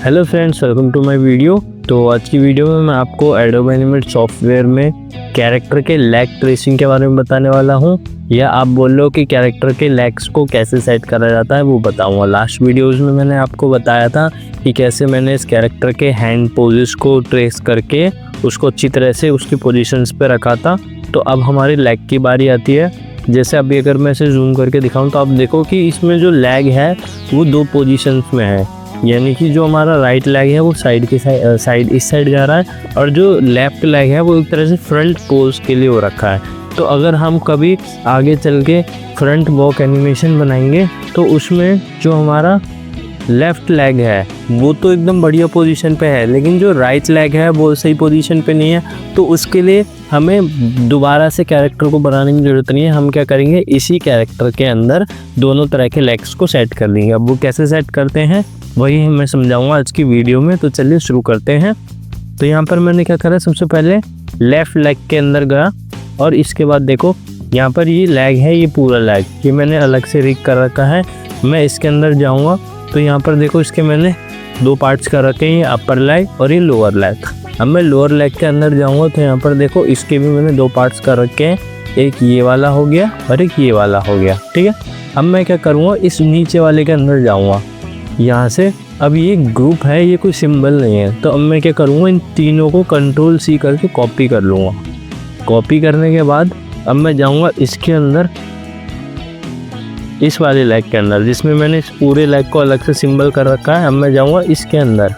Hello friends, welcome to my video. तो आज की वीडियो में मैं आपको एडोब एनिमेट सॉफ्टवेयर में कैरेक्टर के लैग ट्रेसिंग के बारे में बताने वाला हूं, या आप बोल लो कि कैरेक्टर के लैग्स को कैसे सेट करा जाता है वो बताऊंगा। लास्ट वीडियोस में मैंने आपको बताया था कि कैसे मैंने इस कैरेक्टर के हैंड पोजेस को ट्रेस करके उसको अच्छी तरह से उसकी पोजीशंस पे रखा था। तो अब हमारी लैग की बारी आती है। जैसे अभी अगर मैं इसे जूम करके दिखाऊं तो आप देखो कि इसमें जो लैग है वो दो पोजीशंस में है, यानी कि जो हमारा राइट लेग है वो साइड के साइड इस साइड जा रहा है, और जो लेफ्ट लेग है वो एक तरह से फ्रंट पोज के लिए हो रखा है। तो अगर हम कभी आगे चल के फ्रंट वॉक एनिमेशन बनाएंगे तो उसमें जो हमारा लेफ़्ट लेग है वो तो एकदम बढ़िया पोजीशन पे है, लेकिन जो राइट लेग है वो सही पोजीशन पे नहीं है। तो उसके लिए हमें दोबारा से कैरेक्टर को बनाने की ज़रूरत नहीं है। हम क्या करेंगे, इसी कैरेक्टर के अंदर दोनों तरह के लेग्स को सेट कर लेंगे। अब वो कैसे सेट करते हैं वही मैं समझाऊंगा आज की वीडियो में। तो चलिए शुरू करते हैं। तो यहाँ पर मैंने क्या करा, सबसे पहले लेफ़्ट लेग के अंदर गया, और इसके बाद देखो यहाँ पर ये लेग है, ये पूरा लेग ये मैंने अलग से रिग कर रखा है। मैं इसके अंदर जाऊँगा तो यहाँ पर देखो इसके मैंने दो पार्ट्स कर रखे हैं, ये अपर लेग और ये लोअर लेग। अब मैं लोअर लेग के अंदर जाऊँगा तो यहाँ पर देखो इसके भी मैंने दो पार्ट्स कर रखे हैं, एक ये वाला हो गया और एक ये वाला हो गया। ठीक है, अब मैं क्या करूँगा, इस नीचे वाले के अंदर जाऊँगा यहाँ से। अब ये ग्रुप है, ये कोई सिंबल नहीं है, तो अब मैं क्या करूँगा, इन तीनों को कंट्रोल C करके कॉपी कर लूँगा। कॉपी करने के बाद अब मैं जाऊँगा इसके अंदर, इस वाले लेग के अंदर जिसमें मैंने इस पूरे लेग को अलग से सिंबल कर रखा है। अब मैं जाऊँगा इसके अंदर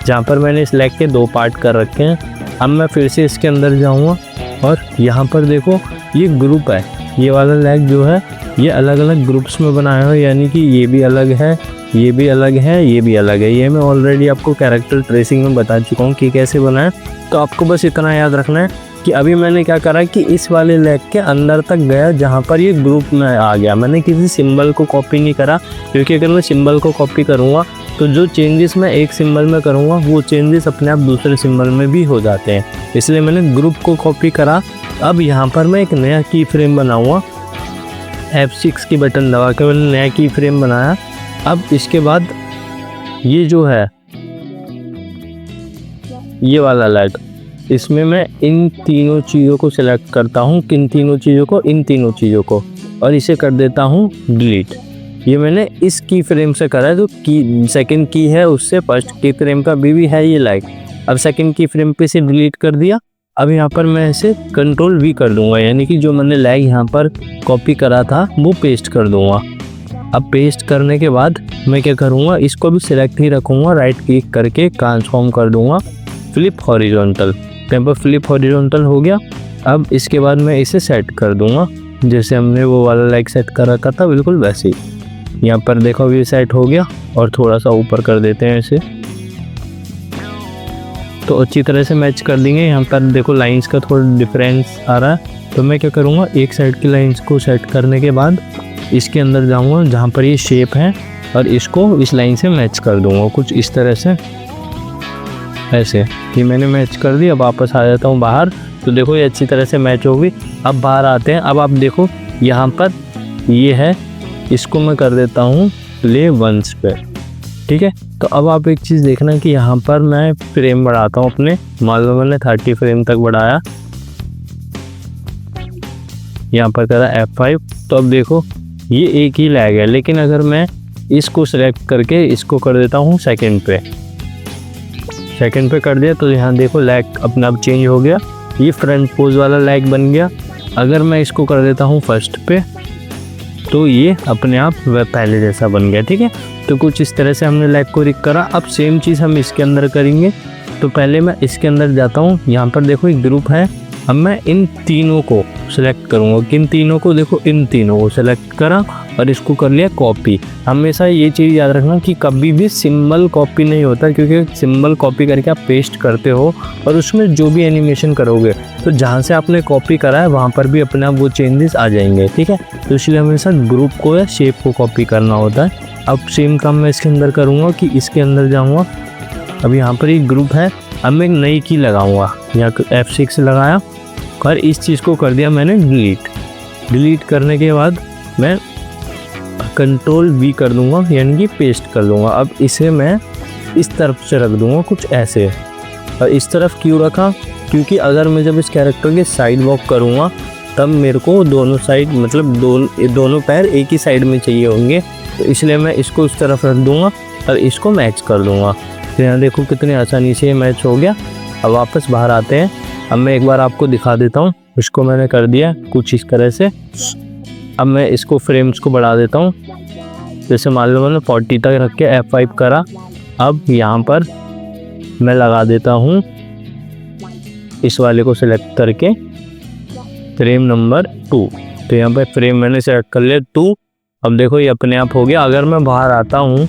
जहाँ पर मैंने इस लेग के दो पार्ट कर रखे हैं। अब मैं फिर से इसके अंदर जाऊँगा, और यहाँ पर देखो ये ग्रुप है, ये वाला लेग जो है ये अलग अलग ग्रुप्स में बनाया है, यानी कि ये भी अलग है, ये भी अलग है, ये भी अलग है। ये मैं ऑलरेडी आपको कैरेक्टर ट्रेसिंग में बता चुका हूँ कि कैसे बनाएं। तो आपको बस इतना याद रखना है कि अभी मैंने क्या करा कि इस वाले लेग के अंदर तक गया जहाँ पर ये ग्रुप में आ गया। मैंने किसी सिंबल को कॉपी नहीं करा, क्योंकि अगर मैं सिंबल को कॉपी करूँगा तो जो चेंजेस मैं एक सिंबल में करूँगा वो चेंजेस अपने आप दूसरे सिंबल में भी हो जाते हैं, इसलिए मैंने ग्रुप को कॉपी करा। अब यहाँ पर मैं एक नया की फ्रेम बनाऊँगा, F6 की बटन दबा के मैंने नया की फ्रेम बनाया। अब इसके बाद ये जो है ये वाला लेग, इसमें मैं इन तीनों चीज़ों को सिलेक्ट करता हूँ, किन तीनों चीज़ों को, इन तीनों चीज़ों को, और इसे कर देता हूँ डिलीट। ये मैंने इस की फ्रेम से करा है, तो की सेकंड की है उससे फर्स्ट की फ्रेम का भी है ये लेग। अब सेकंड की फ्रेम पे से डिलीट कर दिया। अब यहाँ पर मैं इसे कंट्रोल V कर दूँगा, यानी कि जो मैंने लेग यहाँ पर कॉपी करा था वो पेस्ट कर दूँगा। अब पेस्ट करने के बाद मैं क्या करूँगा, इसको भी सिलेक्ट ही रखूँगा, राइट क्लिक करके ट्रांसफॉर्म कर दूँगा फ्लिप हॉरिजॉन्टल। यहाँ पर फ्लिप हॉरिजॉन्टल हो गया। अब इसके बाद मैं इसे सेट कर दूँगा जैसे हमने वो वाला लेग सेट कर रखा था, बिल्कुल वैसे ही। यहाँ पर देखो अभी सेट हो गया, और थोड़ा सा ऊपर कर देते हैं इसे, तो अच्छी तरह से मैच कर देंगे। यहाँ पर देखो लाइंस का थोड़ा डिफरेंस आ रहा है, तो मैं क्या करूँगा, एक साइड की लाइंस को सेट करने के बाद इसके अंदर जाऊँगा जहाँ पर ये शेप है, और इसको इस लाइन से मैच कर दूँगा कुछ इस तरह से, ऐसे। ये मैंने मैच कर दी। अब वापस आ जाता हूँ बाहर, तो देखो ये अच्छी तरह से मैच हो गई। अब बाहर आते हैं। अब आप देखो यहाँ पर ये है, इसको मैं कर देता हूँ प्ले वंस पे। ठीक है, तो अब आप एक चीज़ देखना कि यहाँ पर मैं फ्रेम बढ़ाता हूँ अपने, मान लो मैंने 30 फ्रेम तक बढ़ाया, यहाँ पर करा F5। तो अब देखो ये एक ही लैग है, लेकिन अगर मैं इसको सेलेक्ट करके इसको कर देता हूँ सेकंड पे कर दिया, तो यहाँ देखो लैग अपने आप चेंज हो गया, ये फ्रंट पोज वाला लैग बन गया। अगर मैं इसको कर देता हूँ फर्स्ट पे, तो ये अपने आप वह पहले जैसा बन गया। ठीक है, तो कुछ इस तरह से हमने लैग को रिग करा। अब सेम चीज़ हम इसके अंदर करेंगे। तो पहले मैं इसके अंदर जाता हूँ, यहाँ पर देखो एक ग्रुप है। अब मैं इन तीनों को सिलेक्ट करूँगा, किन तीनों को, देखो इन तीनों को सिलेक्ट करा और इसको कर लिया कॉपी। हमेशा ये चीज़ याद रखना कि कभी भी सिंबल कॉपी नहीं होता, क्योंकि सिंबल कॉपी करके आप पेस्ट करते हो और उसमें जो भी एनिमेशन करोगे तो जहाँ से आपने कॉपी करा है वहाँ पर भी अपने आप वो चेंजेस आ जाएंगे। ठीक है, तो इसलिए हमेशा ग्रुप को या शेप को कॉपी करना होता है। अब सेम काम मैं इसके अंदर करूँगा कि इसके अंदर जाऊँगा। अब यहाँ पर एक ग्रुप है, अब मैं एक नई की लगाऊँगा, यहाँ F6 लगाया और इस चीज़ को कर दिया मैंने डिलीट करने के बाद मैं कंट्रोल V कर दूंगा, यानी कि पेस्ट कर दूंगा। अब इसे मैं इस तरफ से रख दूंगा कुछ ऐसे। और इस तरफ क्यों रखा, क्योंकि अगर मैं जब इस कैरेक्टर के साइड वॉक करूँगा तब मेरे को दोनों साइड मतलब दोनों पैर एक ही साइड में चाहिए होंगे, तो इसलिए मैं इसको उस तरफ रख दूंगा और इसको मैच कर दूंगा। तो यहाँ देखो कितनी आसानी से ये मैच हो गया। अब वापस बाहर आते हैं। अब मैं एक बार आपको दिखा देता हूँ। इसको मैंने कर दिया कुछ इस तरह से। अब मैं इसको फ्रेम्स को बढ़ा देता हूँ। जैसे मान लो मैंने 40 तक रख के F5 करा। अब यहाँ पर मैं लगा देता हूँ इस वाले को सिलेक्ट करके फ्रेम नंबर 2। तो यहाँ पर फ्रेम मैंने सेलेक्ट कर लिया 2। अब देखो ये अपने आप हो गया। अगर मैं बाहर आता हूँ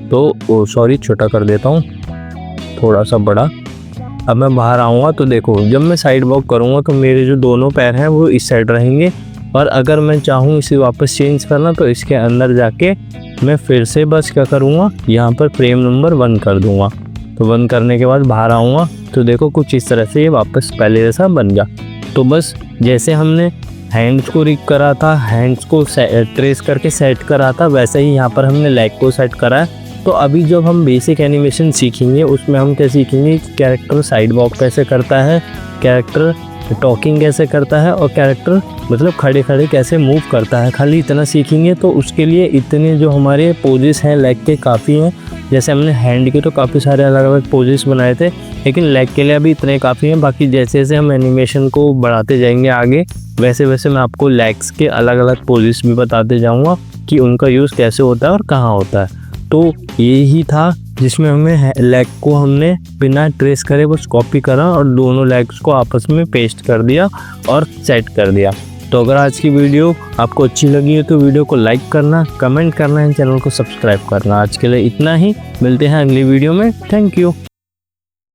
तो सॉरी छोटा कर देता हूँ, थोड़ा सा बड़ा। अब मैं बाहर आऊँगा तो देखो जब मैं साइड वॉक करूँगा तो मेरे जो दोनों पैर हैं वो इस साइड रहेंगे। और अगर मैं चाहूँ इसे वापस चेंज करना तो इसके अंदर जाके मैं फिर से बस क्या करूँगा, यहाँ पर फ्रेम नंबर 1 कर दूँगा। तो 1 करने के बाद बाहर आऊँगा तो देखो कुछ इस तरह से ये वापस पहले जैसा बन गया। तो बस जैसे हमने हैंड्स को रिग करा था, हैंड्स को ट्रेस करके सेट करा था, वैसे ही यहाँ पर हमने लेग को सेट करा है। तो अभी जब हम बेसिक एनिमेशन सीखेंगे उसमें हम क्या सीखेंगे, कैरेक्टर साइड वॉक कैसे करता है, कैरेक्टर टॉकिंग कैसे करता है और कैरेक्टर मतलब खड़े खड़े कैसे मूव करता है। खाली इतना सीखेंगे तो उसके लिए इतने जो हमारे पोजेस हैं लेग के काफ़ी हैं। जैसे हमने हैंड के तो काफ़ी सारे अलग अलग पोजेस बनाए थे, लेकिन लेग के लिए अभी इतने काफ़ी हैं। बाकी जैसे जैसे हम एनिमेशन को बढ़ाते जाएंगे आगे, वैसे वैसे मैं आपको लेग्स के अलग अलग पोजेस भी बताते जाऊँगा कि उनका यूज़ कैसे होता है और कहाँ होता है। तो यही था जिसमें हमें लेग को हमने बिना ट्रेस करे बस कॉपी करा और दोनों लेग्स को आपस में पेस्ट कर दिया और सेट कर दिया। तो अगर आज की वीडियो आपको अच्छी लगी है तो वीडियो को लाइक करना, कमेंट करना एंड चैनल को सब्सक्राइब करना। आज के लिए इतना ही, मिलते हैं अगली वीडियो में। Thank you.